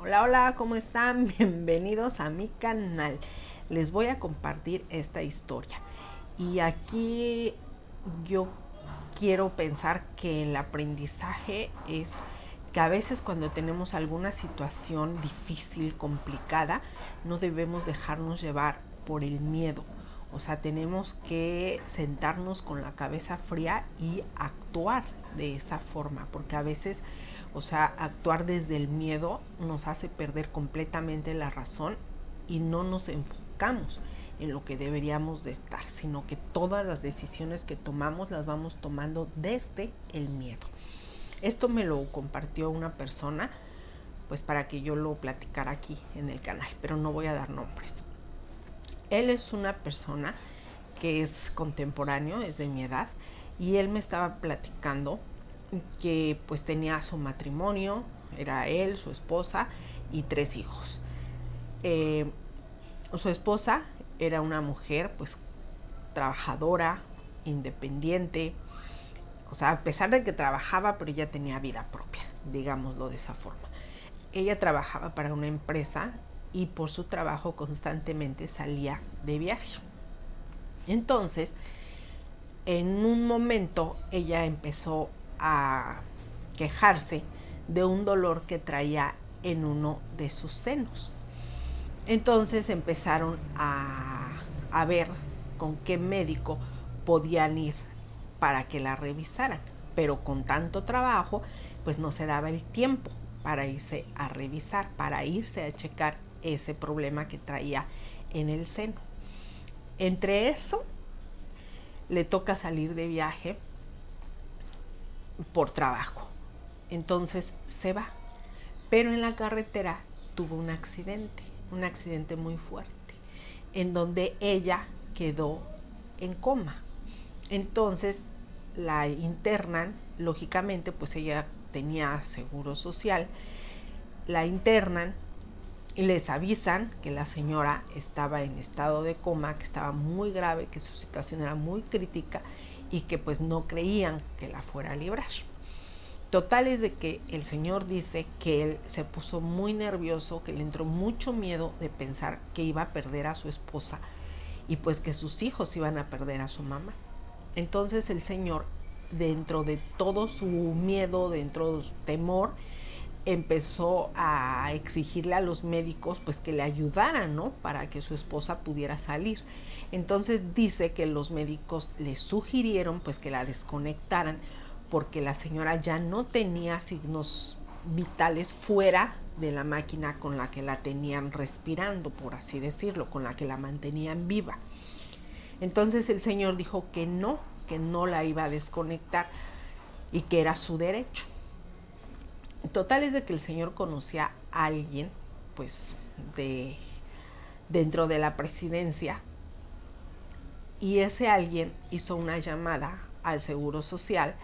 Hola, hola, ¿cómo están? Bienvenidos a mi canal. Les voy a compartir esta historia. Y aquí yo quiero pensar que el aprendizaje es que a veces cuando tenemos alguna situación difícil, complicada, no debemos dejarnos llevar por el miedo. O sea, tenemos que sentarnos con la cabeza fría y actuar de esa forma, porque a veces, o sea, actuar desde el miedo nos hace perder completamente la razón y no nos enfocamos en lo que deberíamos de estar, sino que todas las decisiones que tomamos las vamos tomando desde el miedo. Esto me lo compartió una persona, pues para que yo lo platicara aquí en el canal, pero no voy a dar nombres. Él es una persona que es contemporáneo, es de mi edad, y él me estaba platicando que pues tenía su matrimonio, era él, su esposa y 3 hijos. Su esposa era una mujer pues trabajadora, independiente, o sea, a pesar de que trabajaba, pero ella tenía vida propia, digámoslo de esa forma. Ella trabajaba para una empresa y por su trabajo constantemente salía de viaje. Entonces, en un momento ella empezó a quejarse de un dolor que traía en uno de sus senos. Entonces empezaron a ver con qué médico podían ir para que la revisaran, pero con tanto trabajo pues no se daba el tiempo para irse a revisar, para irse a checar ese problema que traía en el seno. Entre eso le toca salir de viaje por trabajo. Entonces se va, pero en la carretera tuvo un accidente muy fuerte, en donde ella quedó en coma. Entonces la internan, lógicamente, pues ella tenía seguro social, la internan y les avisan que la señora estaba en estado de coma, que estaba muy grave, que su situación era muy crítica y que pues no creían que la fuera a librar. Total es de que el señor dice que él se puso muy nervioso, que le entró mucho miedo de pensar que iba a perder a su esposa y pues que sus hijos iban a perder a su mamá. Entonces el señor, dentro de todo su miedo, dentro de su temor, empezó a exigirle a los médicos pues que le ayudaran, ¿no? Para que su esposa pudiera salir. Entonces dice que los médicos le sugirieron pues que la desconectaran porque la señora ya no tenía signos vitales fuera de la máquina con la que la tenían respirando, por así decirlo, con la que la mantenían viva. Entonces el señor dijo que no la iba a desconectar y que era su derecho. Total es de que el señor conocía a alguien, pues, de dentro de la presidencia, y ese alguien hizo una llamada al Seguro Social.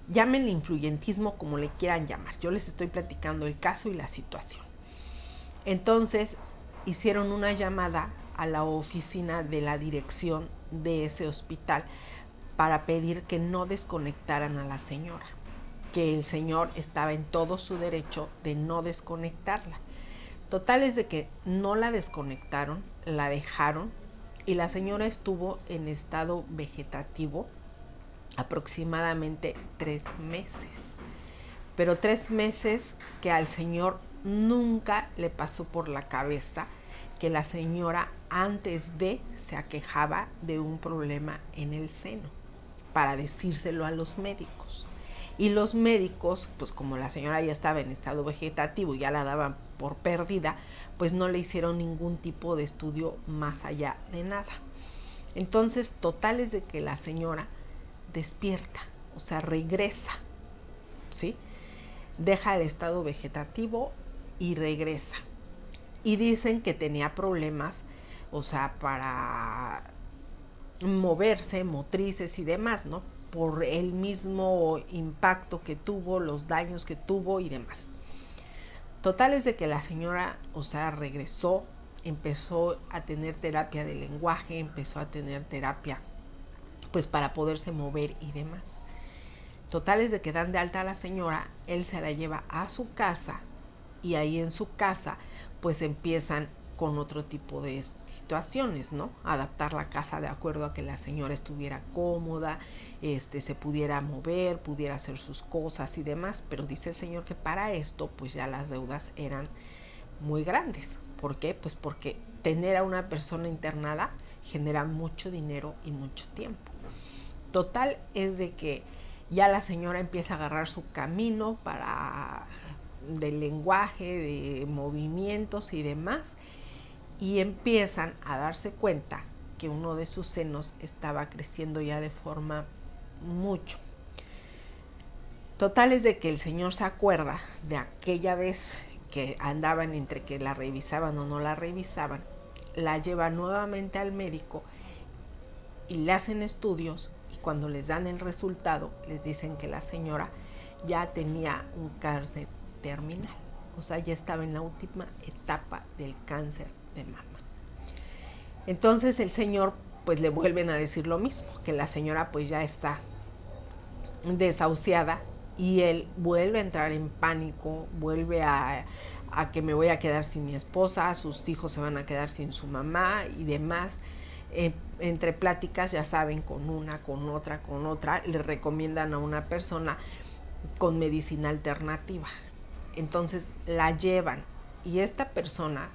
Llámenle influyentismo como le quieran llamar. Yo les estoy platicando el caso y la situación. Entonces hicieron una llamada a la oficina de la dirección de ese hospital para pedir que no desconectaran a la señora, que el señor estaba en todo su derecho de no desconectarla. Total es de que no la desconectaron, la dejaron y la señora estuvo en estado vegetativo aproximadamente 3 meses. Pero 3 meses que al señor nunca le pasó por la cabeza que la señora antes de se aquejaba de un problema en el seno para decírselo a los médicos. Y los médicos, pues como la señora ya estaba en estado vegetativo y ya la daban por perdida, pues no le hicieron ningún tipo de estudio más allá de nada. Entonces, total es de que la señora despierta, o sea, regresa, ¿sí? Deja el estado vegetativo y regresa. Y dicen que tenía problemas, o sea, para moverse, motrices y demás, ¿no? Por el mismo impacto que tuvo, los daños que tuvo y demás. Total es de que la señora, o sea, regresó, empezó a tener terapia de lenguaje, empezó a tener terapia pues para poderse mover y demás. Total es de que dan de alta a la señora, él se la lleva a su casa y ahí en su casa pues empiezan con otro tipo de situaciones, ¿no? Adaptar la casa de acuerdo a que la señora estuviera cómoda, se pudiera mover, pudiera hacer sus cosas y demás, pero dice el señor que para esto pues ya las deudas eran muy grandes. ¿Por qué? Pues porque tener a una persona internada genera mucho dinero y mucho tiempo. Total es de que ya la señora empieza a agarrar su camino para del lenguaje, de movimientos y demás, y empiezan a darse cuenta que uno de sus senos estaba creciendo ya de forma mucho. Total es de que el señor se acuerda de aquella vez que andaban entre que la revisaban o no la revisaban, la lleva nuevamente al médico y le hacen estudios, y cuando les dan el resultado les dicen que la señora ya tenía un cáncer terminal, o sea, ya estaba en la última etapa del cáncer de mama. Entonces el señor pues le vuelven a decir lo mismo, que la señora pues ya está desahuciada, y él vuelve a entrar en pánico, vuelve a que me voy a quedar sin mi esposa, sus hijos se van a quedar sin su mamá y demás. Entre pláticas, ya saben, con otra, le recomiendan a una persona con medicina alternativa. Entonces la llevan, y esta persona,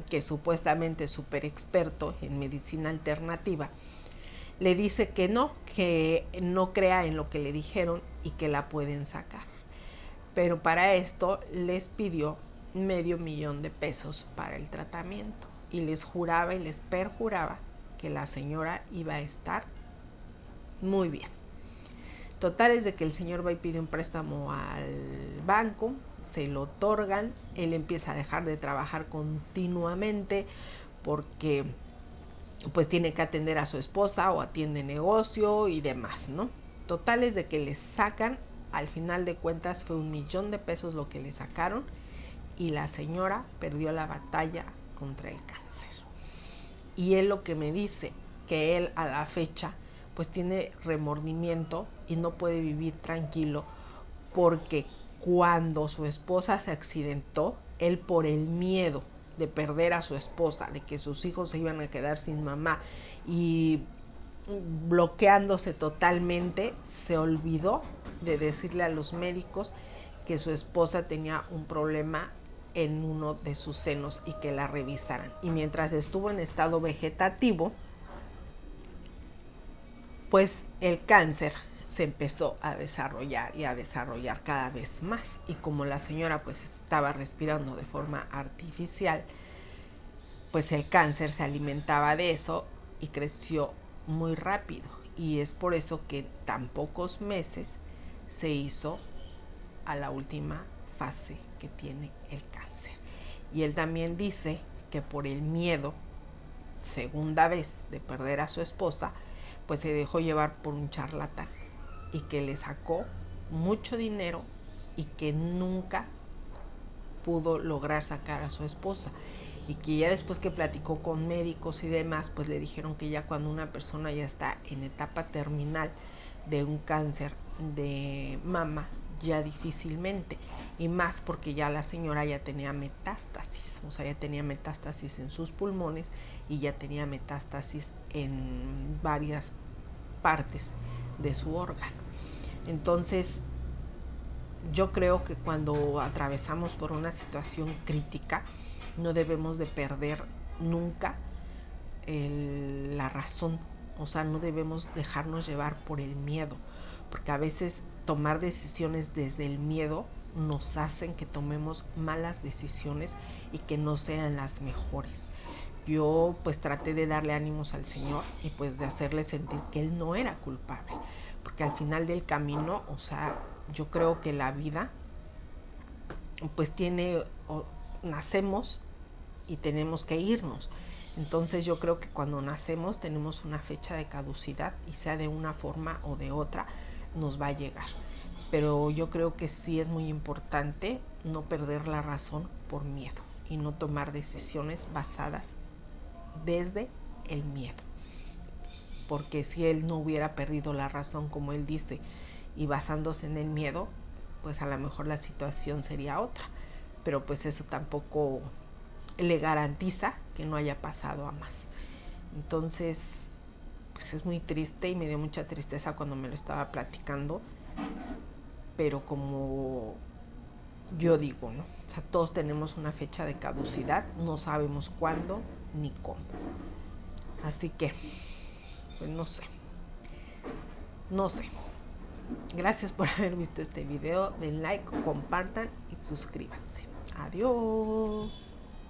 que supuestamente es súper experto en medicina alternativa, le dice que no crea en lo que le dijeron y que la pueden sacar. Pero para esto les pidió $500,000 para el tratamiento, y les juraba y les perjuraba que la señora iba a estar muy bien. Total es de que el señor va y pide un préstamo al banco, se lo otorgan, él empieza a dejar de trabajar continuamente porque pues tiene que atender a su esposa o atiende negocio y demás, ¿no? Total es de que le sacan, al final de cuentas fue $1,000,000 lo que le sacaron, y la señora perdió la batalla contra el cáncer. Y él lo que me dice, que él a la fecha pues tiene remordimiento y no puede vivir tranquilo, porque cuando su esposa se accidentó, él, por el miedo de perder a su esposa, de que sus hijos se iban a quedar sin mamá, y bloqueándose totalmente, se olvidó de decirle a los médicos que su esposa tenía un problema en uno de sus senos y que la revisaran. Y mientras estuvo en estado vegetativo, pues el cáncer se empezó a desarrollar y a desarrollar cada vez más. Y como la señora pues estaba respirando de forma artificial, pues el cáncer se alimentaba de eso y creció muy rápido. Y es por eso que en tan pocos meses se hizo a la última fase que tiene el cáncer. Y él también dice que por el miedo, segunda vez, de perder a su esposa, pues se dejó llevar por un charlatán, y que le sacó mucho dinero y que nunca pudo lograr sacar a su esposa. Y que ya después que platicó con médicos y demás, pues le dijeron que ya cuando una persona ya está en etapa terminal de un cáncer de mama, ya difícilmente, y más porque ya la señora ya tenía metástasis, o sea, ya tenía metástasis en sus pulmones y ya tenía metástasis en varias partes de su órgano. Entonces, yo creo que cuando atravesamos por una situación crítica, no debemos de perder nunca la razón, o sea, no debemos dejarnos llevar por el miedo, porque a veces tomar decisiones desde el miedo nos hacen que tomemos malas decisiones y que no sean las mejores. Yo pues traté de darle ánimos al Señor y pues de hacerle sentir que Él no era culpable, porque al final del camino, o sea, yo creo que la vida pues nacemos y tenemos que irnos. Entonces yo creo que cuando nacemos tenemos una fecha de caducidad, y sea de una forma o de otra nos va a llegar. Pero yo creo que sí es muy importante no perder la razón por miedo y no tomar decisiones basadas desde el miedo. Porque si él no hubiera perdido la razón, como él dice, y basándose en el miedo, pues a lo mejor la situación sería otra, pero pues eso tampoco le garantiza que no haya pasado a más. Entonces, pues es muy triste y me dio mucha tristeza cuando me lo estaba platicando, pero como yo digo, ¿no? O sea, todos tenemos una fecha de caducidad, no sabemos cuándo ni cómo. Así que, pues no sé. Gracias por haber visto este video. Den like, compartan y suscríbanse. Adiós.